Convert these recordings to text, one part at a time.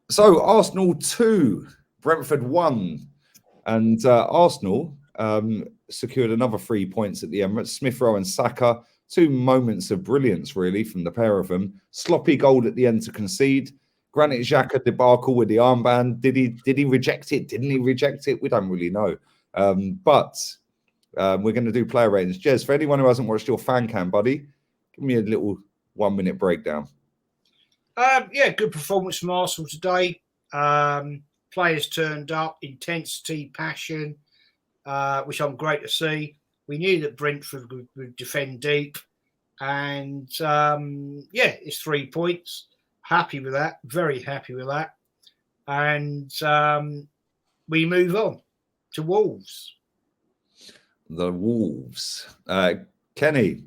So Arsenal 2, Brentford 1, and Arsenal secured another 3 points at the Emirates. Smith Rowe and Saka, 2 moments of brilliance, really, from the pair of them. Sloppy goal at the end to concede. Granit Xhaka debacle with the armband. Did he reject it? Didn't he reject it? We don't really know. But we're going to do player ratings. Jez, for anyone who hasn't watched your fan cam, buddy, give me a little 1-minute breakdown. Yeah, good performance from Arsenal today. Players turned up, intensity, passion, which I'm great to see. We knew that Brentford would defend deep, and yeah, it's 3 points. Happy with that, very happy with that, and we move on to Wolves. The Wolves. Kenny,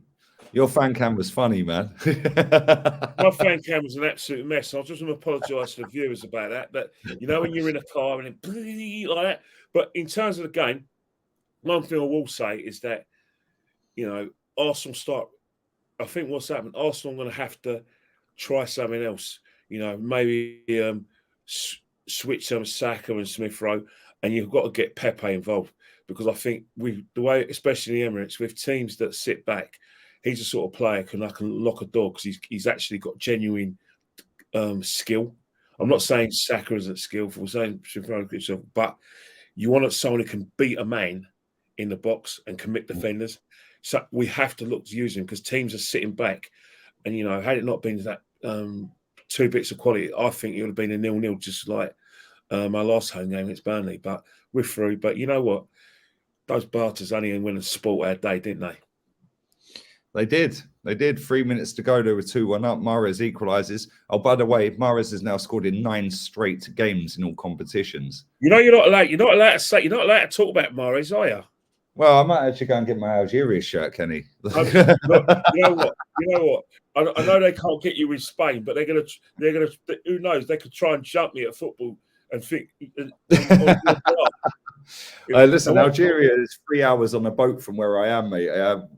your fan cam was funny, man. My fan cam was an absolute mess. I just want to apologise to the viewers about that. But you know, when you're in a car and it like that. But in terms of the game, one thing I will say is that, you know, Arsenal start. I think what's happened, Arsenal are going to have to try something else. You know, maybe switch some Saka and Smith Rowe, and you've got to get Pepe involved, because I think the way, especially in the Emirates, with teams that sit back, he's a sort of player who can lock a door, because he's actually got genuine skill. I'm not saying Saka isn't skillful, saying but you want someone who can beat a man in the box and commit defenders. So we have to look to use him, because teams are sitting back. And, you know, had it not been that 2 bits of quality, I think it would have been a 0-0, just like our last home game against Burnley. But we're through. But you know what? Those Barters only went and sport our day, didn't they? They did. They did. 3 minutes to go. They were 2-1 up. Mahrez equalises. Oh, by the way, Mahrez has now scored in 9 straight games in all competitions. You know, you're not allowed to talk about Mahrez, are you? Well, I might actually go and get my Algeria shirt, Kenny. You know what? I know they can't get you in Spain, but they're gonna. Who knows? They could try and jump me at football and think. Listen, Algeria is 3 hours on a boat from where I am, mate.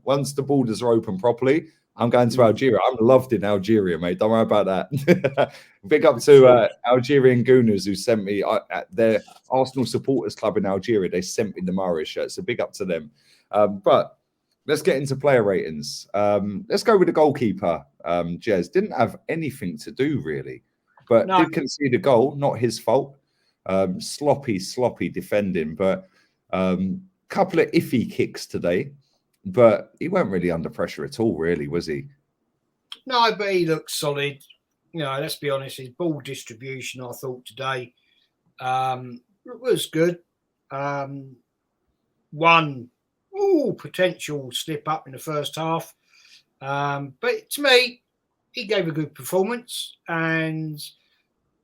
Once the borders are open properly, I'm going to Algeria. I'm loved in Algeria, mate. Don't worry about that. Big up to Algerian Gooners who sent me their Arsenal supporters club in Algeria. They sent me the Mahrez shirt, so big up to them. But let's get into player ratings. Let's go with the goalkeeper. Jez didn't have anything to do really, but did concede a goal. Not his fault. Sloppy defending, but couple of iffy kicks today. But he weren't really under pressure at all, really, was he? No, but he looked solid. You know, let's be honest, his ball distribution, I thought, today was good. One potential slip up in the first half. But to me, he gave a good performance. And,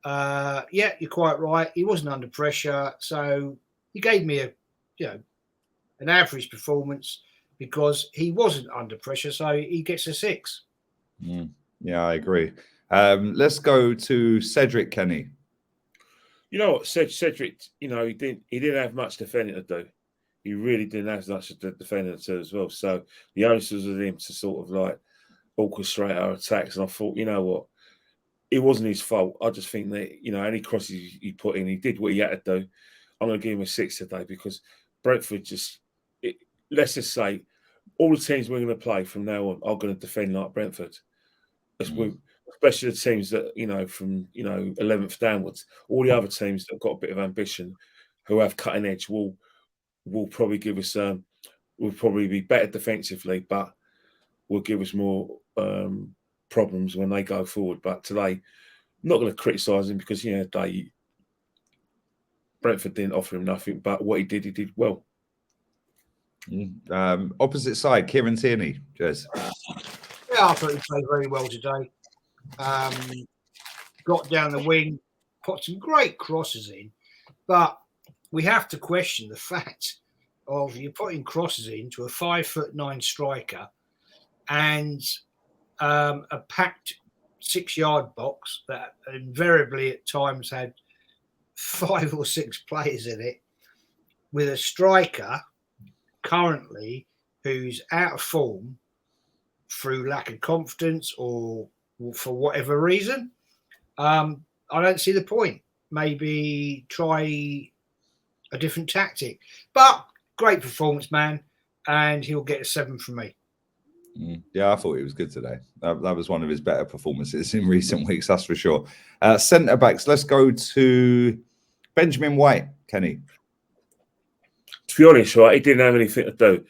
yeah, you're quite right. He wasn't under pressure. So he gave me an average performance, because he wasn't under pressure, so he gets a 6. Yeah, I agree. Let's go to Cedric, Kenny. You know what, Cedric, you know, he didn't have much defending to do. He really didn't have much defending to do as well. So the onus was with him to sort of like orchestrate our attacks. And I thought, you know what, it wasn't his fault. I just think that, you know, any crosses he put in, he did what he had to do. I'm going to give him a 6 today, because Brentford let's just say, all the teams we're going to play from now on are going to defend like Brentford. Especially the teams that, you know, from, you know, 11th downwards. All the other teams that have got a bit of ambition, who have cutting edge, will probably give us, will probably be better defensively, but will give us more problems when they go forward. But today, I'm not going to criticise him, because, you know, Brentford didn't offer him nothing, but what he did well. Opposite side, Kieran Tierney. Jez. Yeah, I thought he played very well today. Got down the wing, put some great crosses in, but we have to question the fact of you putting crosses into a 5'9" striker and a packed 6-yard box that invariably at times had 5 or 6 players in it, with a striker currently who's out of form through lack of confidence or for whatever reason. I don't see the point. maybe try a different tactic. But great performance, man, and he'll get a 7 from me. Yeah, I thought he was good today. That was one of his better performances in recent weeks, that's for sure. Centre backs, let's go to Benjamin White, Kenny. To be honest, right, he didn't have anything to do.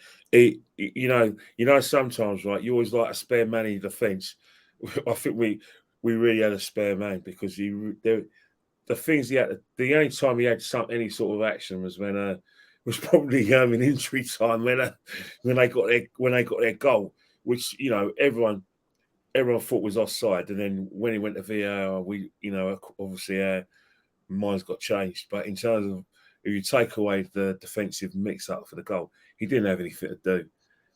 You know, sometimes, right, you always like a spare man in defence. I think we really had a spare man because the things he had. The only time he had any sort of action was when was probably in injury time when they got their goal, which everyone thought was offside, and then when he went to VAR, obviously minds got changed. But in terms of if you take away the defensive mix-up for the goal, he didn't have anything to do.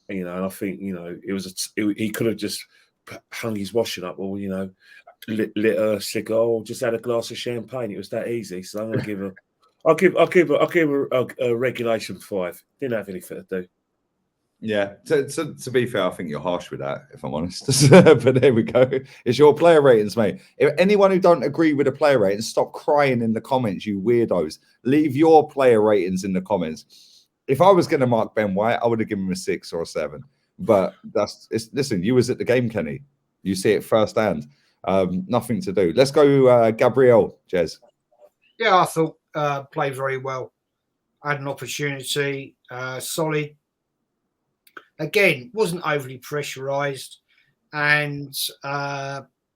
And I think he could have just hung his washing up, or lit a cigar, or just had a glass of champagne. It was that easy. So I'm going to give her. I'll give her a regulation 5. Didn't have anything to do. Yeah, to be fair, I think you're harsh with that, if I'm honest. But there we go. It's your player ratings, mate. If anyone who don't agree with the player ratings, stop crying in the comments, you weirdos. Leave your player ratings in the comments. If I was going to mark Ben White, I would have given him a 6 or a 7. But listen, you was at the game, Kenny. You see it firsthand. Nothing to do. Let's go, Gabriel, Jez. Yeah, I thought played very well. Had an opportunity, solid. Again, wasn't overly pressurised and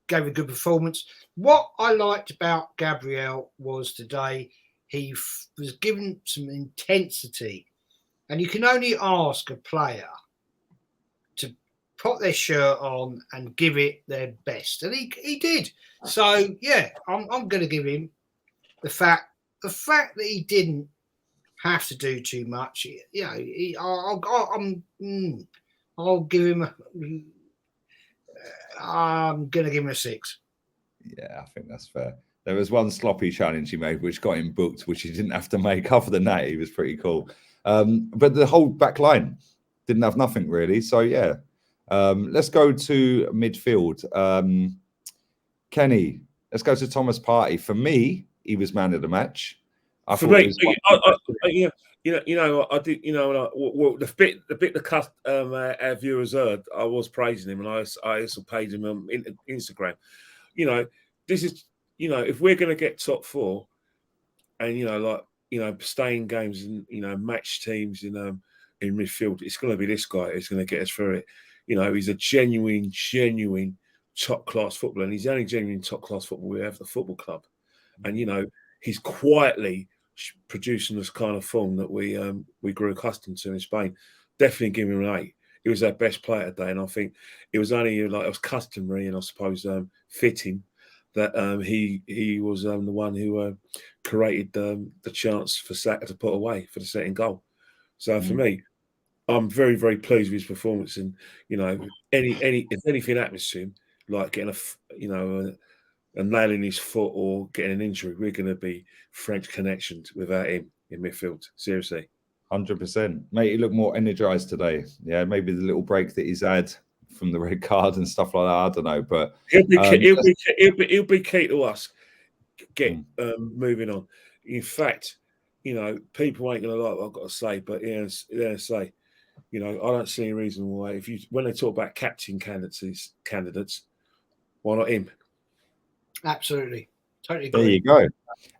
gave a good performance. What I liked about Gabriel was today he was given some intensity. And you can only ask a player to put their shirt on and give it their best. And he did. So, yeah, I'm going to give him the fact that he didn't have to do too much. I'll give him. I'm gonna give him a 6. Yeah, I think that's fair. There was one sloppy challenge he made which got him booked, which he didn't have to make. Other than that, he was pretty cool. But the whole back line didn't have nothing really. So yeah, let's go to midfield. Kenny, let's go to Thomas Partey. For me, he was man of the match. I did. The bit the cut our viewers heard, I was praising him, and I also paid him on Instagram. This is if we're going to get top 4, and staying games and match teams in midfield, it's going to be this guy who's going to get us through it. He's a genuine top class footballer, and he's the only genuine top class footballer we have at the football club, and he's quietly producing this kind of form that we grew accustomed to in Spain. Definitely give him an 8. He was our best player today, and I think it was only it was customary and I suppose fitting that he was the one who created the chance for Saka to put away for the second goal. So for me, I'm very, very pleased with his performance, and if anything happens to him, like getting a nail in his foot or getting an injury, we're going to be French connections without him in midfield. Seriously. 100%. Mate, he looked more energised today. Yeah, maybe the little break that he's had from the red card and stuff like that. I don't know, but he'll be key to us moving on. In fact, people ain't going to like what I've got to say, but I don't see any reason why when they talk about captain candidates, why not him? Absolutely. Totally agree. There you go.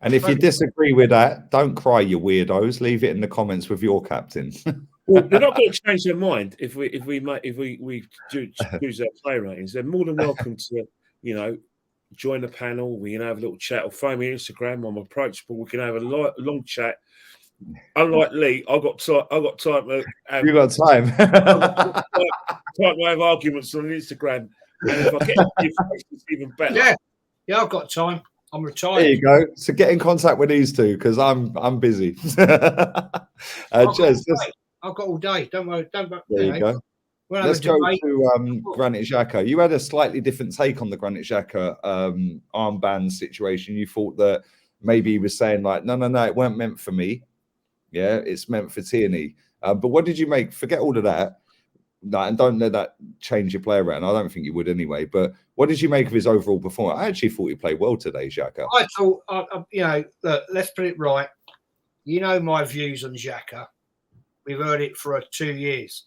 And if you disagree with that, don't cry, you weirdos. Leave it in the comments with your captain. Well, they're not going to change their mind if we choose our play ratings. They're more than welcome to, join the panel. We can have a little chat, or phone me on Instagram. I'm approachable. We can have a long chat. Unlike Lee, I've got time to have. You got time. Time to have arguments on Instagram, and if I get it's even better. Yeah, I've got time. I'm retired. There you go. So get in contact with these two because I'm busy. Jez, I've got all day. Don't worry. There you go. Let's go to Granit Xhaka. You had a slightly different take on the Granit Xhaka armband situation. You thought that maybe he was saying like, no, it weren't meant for me. Yeah, it's meant for Tierney. But what did you make? Forget all of that. and don't let that change your play around. I don't think you would anyway. But what did you make of his overall performance? I actually thought he played well today, Xhaka. I thought, look, let's put it right. You know my views on Xhaka. We've heard it for 2 years.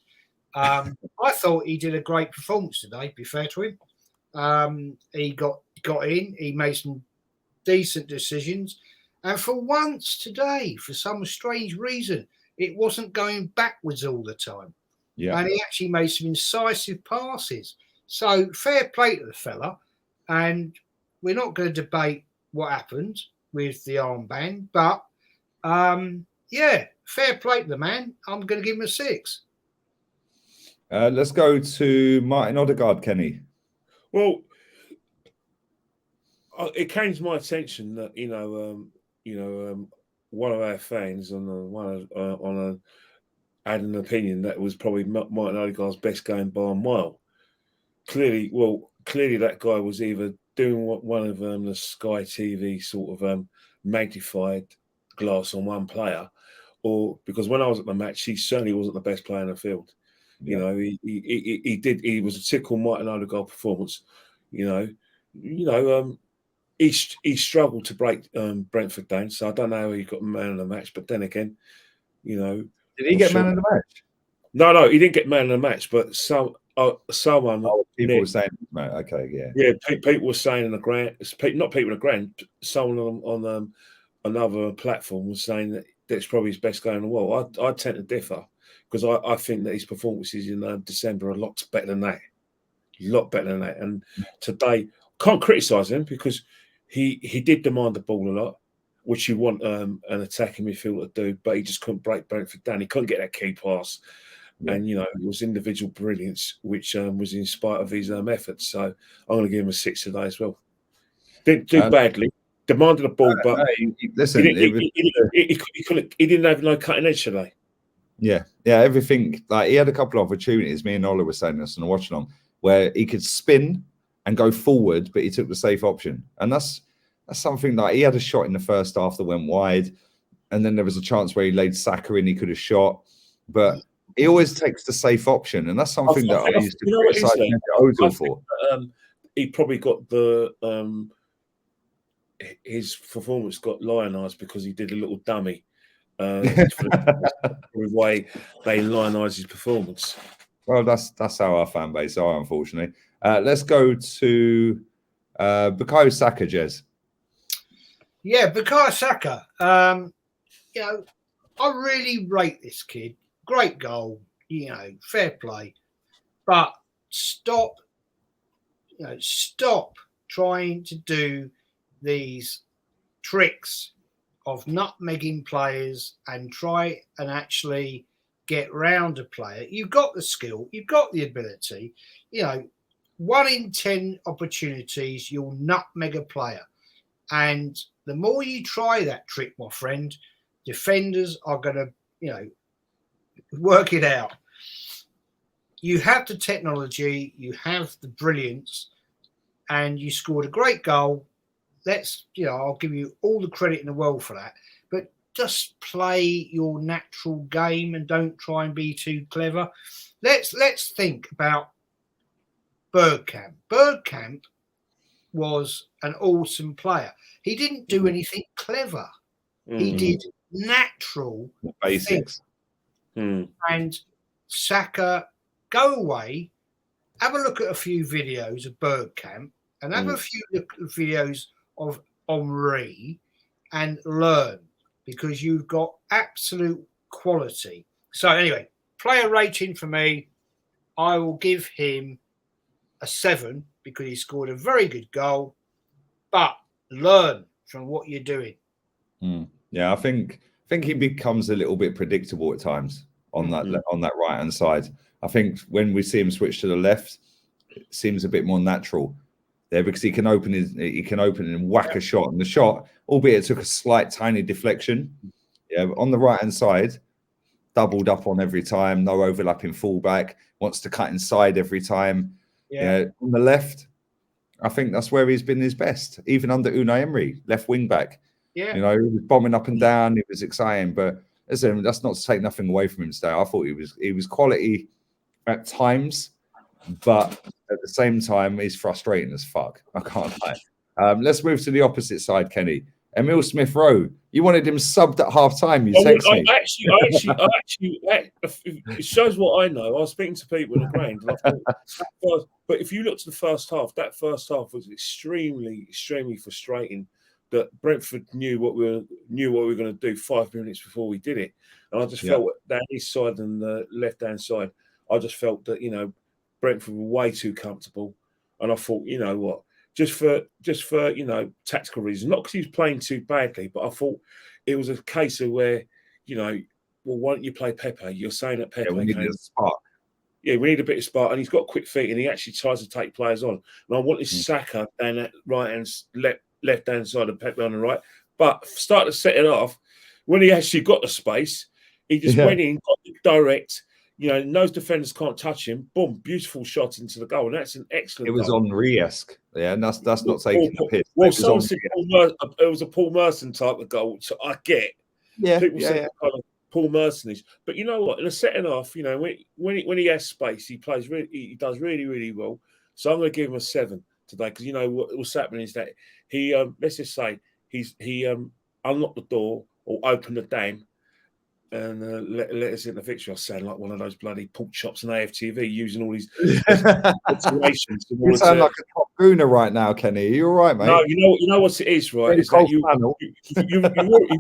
I thought he did a great performance today, to be fair to him. He got in. He made some decent decisions. And for once today, for some strange reason, it wasn't going backwards all the time. Yeah. And he actually made some incisive passes. So fair play to the fella. And we're not going to debate what happened with the armband. But, yeah, fair play to the man. I'm going to give him a 6. Let's go to Martin Odegaard, Kenny. Well, it came to my attention that one of our fans had an opinion that was probably Martin Odegaard's best game by a mile. Clearly, that guy was either doing one of the Sky TV sort of magnified glass on one player, or because when I was at the match, he certainly wasn't the best player in the field. Yeah. He was a typical Martin Odegaard performance. He struggled to break Brentford down, so I don't know how he got man of the match. But then again, did he get man of the match? No, he didn't get man of the match. But someone, people were saying, okay, yeah, people were saying in the ground, not people in the ground, someone on another platform was saying that that's probably his best game in the world. I tend to differ because I think that his performances in December are a lot better than that. And today, can't criticise him because he did demand the ball a lot, which you want an attacking midfielder to do, but he just couldn't break Brentford down. He couldn't get that key pass. Yeah. And, it was individual brilliance, which was in spite of his efforts. So I'm going to give him a 6 today as well. Didn't do badly. Demanded the ball, but he didn't have no cutting edge today. Yeah, everything. Like, he had a couple of opportunities. Me and Ola were saying this on the watch along, where he could spin and go forward, but he took the safe option. And that's something that he had a shot in the first half that went wide, and then there was a chance where he laid Saka in, he could have shot, but he always takes the safe option, and that's something that I used to criticize Ozil for. He probably got his performance got lionised because he did a little dummy. The way they lionise his performance. Well, that's how our fan base are, unfortunately. Let's go to Bukayo Saka, Jez. Yeah, Bukayo Saka. I really rate this kid. Great goal, fair play. But stop trying to do these tricks of nutmegging players and try and actually get round a player. You've got the skill, you've got the ability. 1 in 10 opportunities, you'll nutmeg a player. And the more you try that trick, my friend, defenders are going to, work it out. You have the technology, you have the brilliance, and you scored a great goal. I'll give you all the credit in the world for that. But just play your natural game and don't try and be too clever. Let's think about Bergkamp. Bergkamp was an awesome player. He didn't do anything clever. He did natural basics. And Saka, go away, have a look at a few videos of Bergkamp and have a few videos of Henry and learn, because you've got absolute quality. So anyway, player rating for me, I will give him a 7 because he scored a very good goal, but learn from what you're doing. Yeah, I think he becomes a little bit predictable at times on that right hand side. I think when we see him switch to the left, it seems a bit more natural there, because he can open and whack a shot, and the shot, albeit it took a slight tiny deflection, on the right hand side, doubled up on every time, no overlapping fullback, wants to cut inside every time. On the left, I think that's where he's been his best, even under Unai Emery, left wing back. He was bombing up and down. It was exciting, but listen, that's not to take nothing away from him today. I thought he was quality at times, but at the same time, he's frustrating as fuck. I can't lie. Let's move to the opposite side, Kenny. Emil Smith-Rowe. You wanted him subbed at half time. You text me. It shows what I know. I was speaking to people in the ground, and I thought, but if you look to the first half, that first half was extremely, extremely frustrating. That Brentford knew what we were going to do 5 minutes before we did it, and I just felt down his side and the left-hand side, I just felt that Brentford were way too comfortable, and I thought, you know what, just for tactical reasons, not because he was playing too badly, but I thought it was a case of where, well, why don't you play Pepe? You're saying that Pepe we need a spark. Yeah, we need a bit of spark, and he's got quick feet, and he actually tries to take players on. And I wanted Saka down that right-hand, left-hand side of Pepe on the right, but started to set it off. When he actually got the space, he just went in, got it direct. Those defenders can't touch him. Boom, beautiful shot into the goal, and that's an excellent. It was goal. Henry-esque, and that's not taking the piss. Well, someone said it was a Paul Merson type of goal, which I get. People say kind of Paul Merson-ish, but you know what? In the second half, when he has space, he does really, really well. So I'm going to give him a 7 today, because what's happening is that he let's just say he unlocked the door or opened the dam and let us in the victory. I sound like one of those bloody pork chops on AFTV using all these situations. You sound like a top gooner right now, Kenny. Are you all right, mate? No, you know what it is, right? Is that you've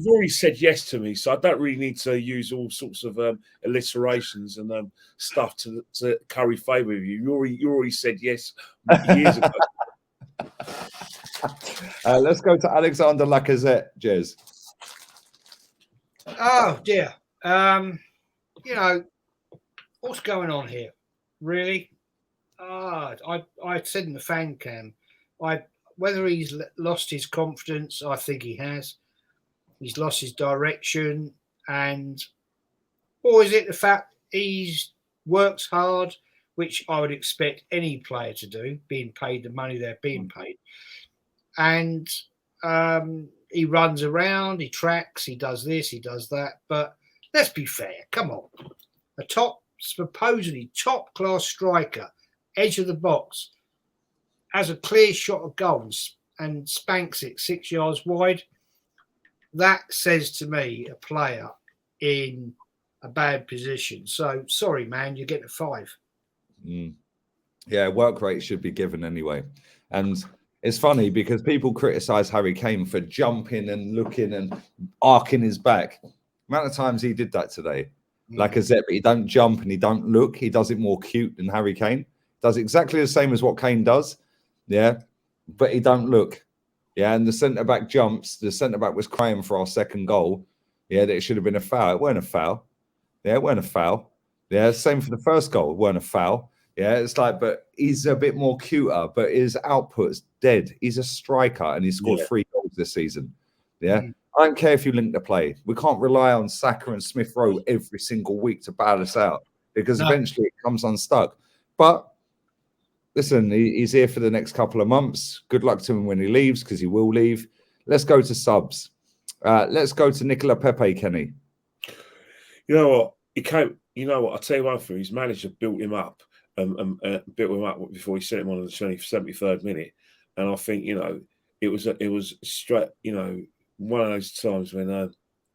already said yes to me, so I don't really need to use all sorts of alliterations and stuff to curry favour with you. You already said yes years ago. Let's go to Alexander Lacazette, Jez. Oh dear. What's going on here? Really? I said in the fan cam, whether he's lost his confidence, I think he has. He's lost his direction, or is it the fact he's works hard, which I would expect any player to do, being paid the money they're being paid, and he runs around, he tracks, he does this, he does that. But let's be fair. Come on. A supposedly top-class striker, edge of the box, has a clear shot of goals and spanks it 6 yards wide. That says to me a player in a bad position. So, sorry, man, you get a 5. Yeah, work rate should be given anyway. And it's funny because people criticise Harry Kane for jumping and looking and arcing his back. The amount of times he did that today. Lacazette, but he don't jump and he don't look. He does it more cute than Harry Kane. Does exactly the same as what Kane does. Yeah, but he don't look. Yeah, and the centre-back jumps. The centre-back was crying for our second goal. Yeah, that it should have been a foul. It weren't a foul. Yeah, it weren't a foul. Yeah, same for the first goal. It weren't a foul. Yeah, it's like, but he's a bit more cuter, but his output's dead. He's a striker and he's scored 3 goals this season. Yeah. I don't care if you link the play. We can't rely on Saka and Smith-Rowe every single week to bail us out because eventually it comes unstuck. But listen, he's here for the next couple of months. Good luck to him when he leaves, because he will leave. Let's go to subs. Let's go to Nicola Pepe, Kenny. You know what? He came. You know what? I'll tell you one thing. His manager built him up. Built him up before he sent him on in the 73rd minute, and I think it was straight. One of those times when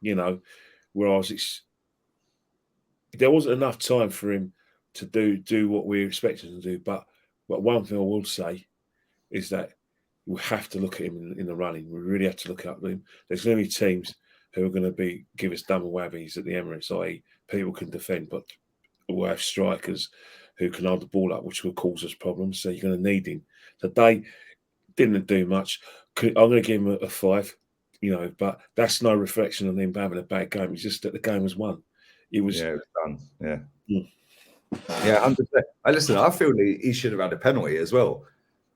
where I was. There wasn't enough time for him to do what we expected him to do. But one thing I will say is that we have to look at him in the running. We really have to look at him. There's going to be teams who are going to give us double whammies at the Emirates, i.e., people can defend, but we'll have strikers who can hold the ball up, which will cause us problems. So you're going to need him. Today didn't do much. I'm going to give him a 5, but that's no reflection on him having a bad game. It's just that the game was won. It was done. Yeah. 100%. Listen, I feel he should have had a penalty as well.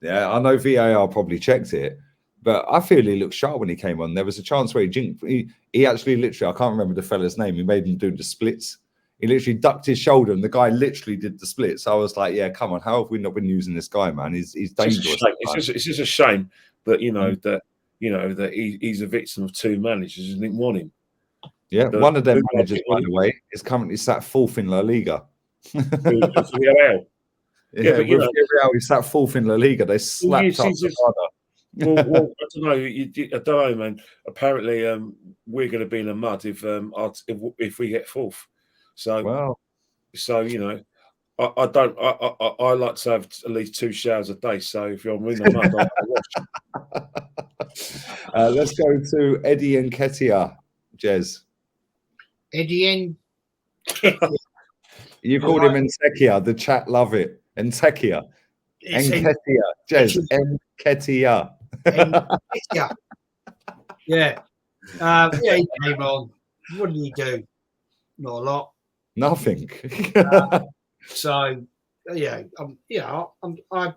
Yeah, I know VAR probably checked it, but I feel he looked sharp when he came on. There was a chance where he jinked. He actually literally, I can't remember the fella's name. He made him do the splits. He literally ducked his shoulder, and the guy literally did the splits. So I was like, "Yeah, come on, how have we not been using this guy, man? He's dangerous." It's just a shame that that he's a victim of 2 managers and didn't want him. Yeah, one of them managers, by the way, is currently sat 4th in La Liga. Villarreal. Yeah, but with Villarreal, he sat fourth in La Liga. They slapped up well, I don't know. I don't know, man. Apparently, we're going to be in the mud if we get fourth. So, well, you know, I don't. I like to have at least 2 showers a day. So if you're in the mud, I'll wash. Let's go to Eddie and Ketia, Jez. Eddie and You called him Entekia. The chat love it. Entekia. Enketia. Jez. Enketia. Yeah. Yeah, he came on. What did he do? Not a lot. Nothing. So, yeah, I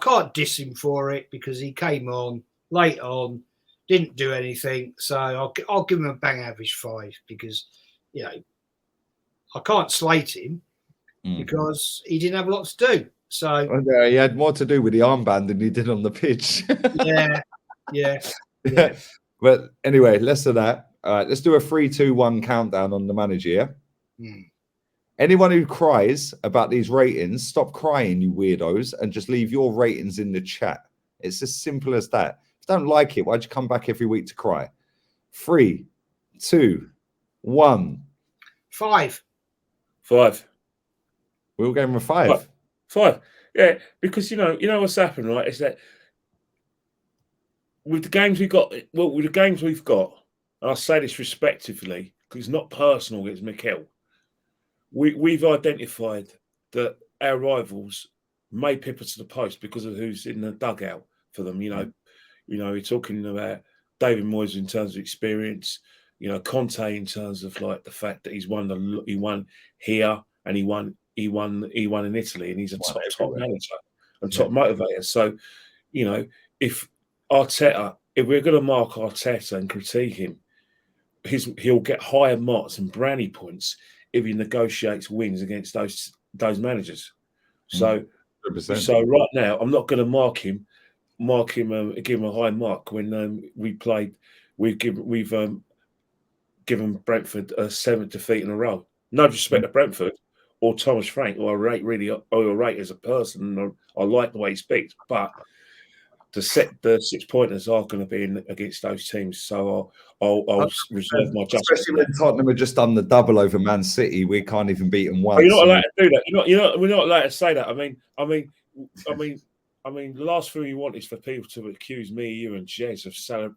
can't diss him for it because he came on late on, didn't do anything. So I'll give him a bang average 5 because, you know, I can't slate him because he didn't have a lot to do. So he had more to do with the armband than he did on the pitch. yeah. But anyway, less of that. All right, let's do a 3, 2, 1 countdown on the manager. Yeah? Anyone who cries about these ratings, stop crying, you weirdos, and just leave your ratings in the chat. It's as simple as that. If you don't like it, why'd you come back every week to cry? 3, 2, 1. 5. We'll go with 5. 5. Yeah, because you know what's happened, right? Is that with the games we've got, and I say this respectively because it's not personal against Mikel. We've identified that our rivals may pipper to the post because of who's in the dugout for them. You know, you're talking about David Moyes in terms of experience. You know, Conte in terms of like the fact that he won here and he won in Italy, and he's a top manager and top motivator. So, you know, if we're going to mark Arteta and critique him, he'll get higher marks and brownie points if he negotiates wins against those managers. So, right now, I'm not going to mark him, give him a high mark when we played. We've given Brentford a 7th defeat in a row. No disrespect to Brentford or Thomas Frank, who I rate as a person. And I like the way he speaks, but the 6 pointers are going to be in against those teams. So I'll reserve my judgment. Especially when Tottenham have just done the double over Man City, we can't even beat them once. You're not allowed to do that. We're not allowed to say that. I mean, the last thing you want is for people to accuse me, you, and Jez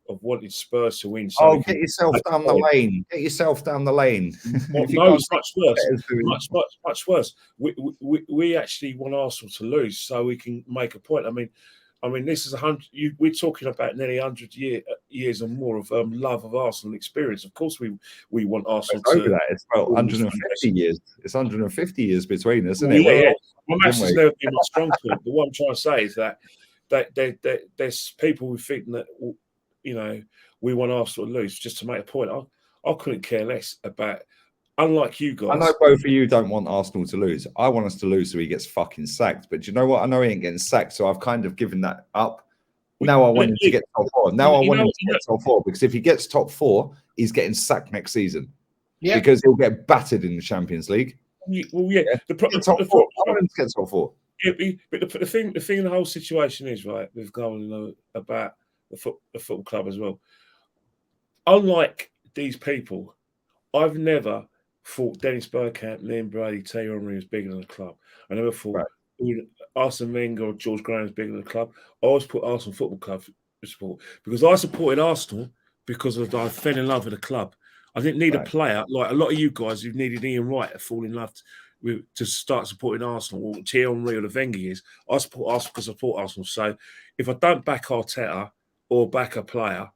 of wanting Spurs to win. So get yourself down the lane. Get yourself down the lane. No, it's much worse. Much worse. We actually want Arsenal to lose so we can make a point. I mean, this is 100. We're talking about nearly 100 years or more of love of Arsenal experience. Of course, we want Arsenal to. Over that, it's about 150 years. It's 150 years between us, isn't it? Yeah. My match has never been my strong point. But what I'm trying to say is that there's people who think that we want Arsenal to lose just to make a point. I couldn't care less about. Unlike you guys, I know both of you don't want Arsenal to lose. I want us to lose so he gets fucking sacked. But do you know what? I know he ain't getting sacked, so I've kind of given that up. Now I want him to get top 4. Now I want him to get top 4 because if he gets top 4, he's getting sacked next season. Yeah. Because he'll get battered in the Champions League. Well, yeah. The top 4. I want him to get top 4. Yeah, but the thing in the whole situation is, right, we've gone about the football club as well. Unlike these people, I've never thought Dennis Bergkamp, Liam Brady, Thierry Henry was bigger than the club. I never thought Arsene Wenger or George Graham was bigger than the club. I always put Arsenal Football Club to support because I supported Arsenal because I fell in love with the club. I didn't need a player like a lot of you guys who needed Ian Wright to fall in love to start supporting Arsenal or Thierry Henry or the Wenger years. I support Arsenal because I support Arsenal. So if I don't back Arteta or back a player,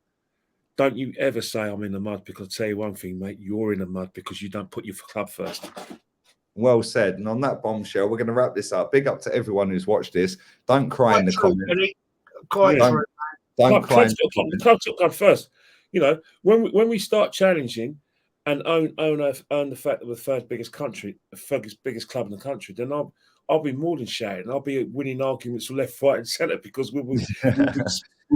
don't you ever say I'm in the mud, because I'll tell you one thing, mate, you're in the mud because you don't put your club first. Well said. And on that bombshell, we're going to wrap this up. Big up to everyone who's watched this. Don't cry in the comments. Don't cry. The club took club first. You know, when we start challenging and own the fact that we're the third biggest club in the country, then I'll be more than shouting. I'll be winning arguments left, right, and centre because we'll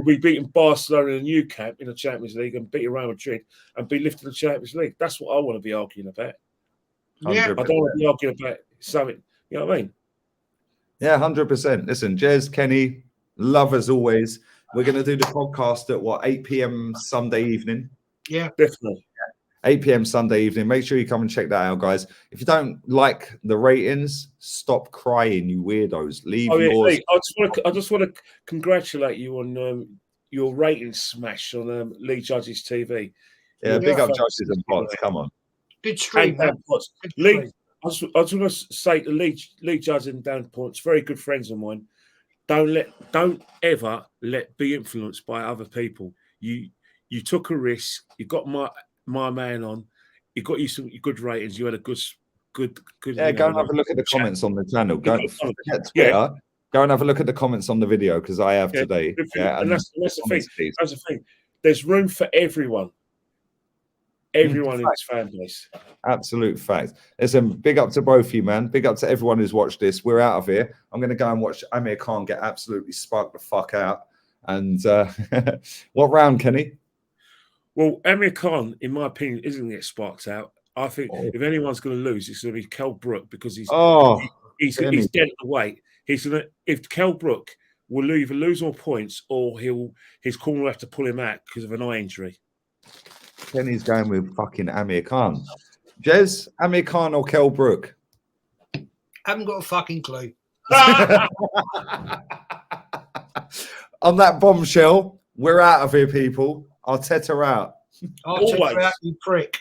be beating Barcelona and Nou Camp in the Champions League and beat Real Madrid and be lifting the Champions League. That's what I want to be arguing about. Yeah. I don't want to be arguing about something. You know what I mean? Yeah, 100%. Listen, Jez, Kenny, love as always. We're going to do the podcast at what, 8 p.m. Sunday evening? Yeah, Definitely. 8 p.m. Sunday evening. Make sure you come and check that out, guys. If you don't like the ratings, stop crying, you weirdos. Leave yours. Lee, I just want to congratulate you on your rating smash on Lee Judge's TV. Yeah, big up Judges and Pots. Come on. good stream, man. Good Lee, stream. I just want to say to Lee Judge and Dan Pots, very good friends of mine. Don't ever be influenced by other people. You took a risk. You got my man on. You got you some good ratings. You had a good. Yeah, go and have a look at the comments on the channel. Go forget Twitter. Yeah. Go and have a look at the comments on the video because I have today. Yeah, and that's the thing. That's the thing. There's room for everyone. Everyone in this fan base. Absolute fact. Listen, big up to both of you, man. Big up to everyone who's watched this. We're out of here. I'm going to go and watch Amir Khan get absolutely sparked the fuck out. And what round, Kenny? Well, Amir Khan, in my opinion, isn't going to get sparked out. I think if anyone's going to lose, it's going to be Kell Brook because he's dead at the weight. If Kell Brook will either lose more points or his corner will have to pull him out because of an eye injury. Kenny's going with fucking Amir Khan. Jez, Amir Khan or Kell Brook? Haven't got a fucking clue. On that bombshell, we're out of here, people. Arteta out. Arteta out, you prick.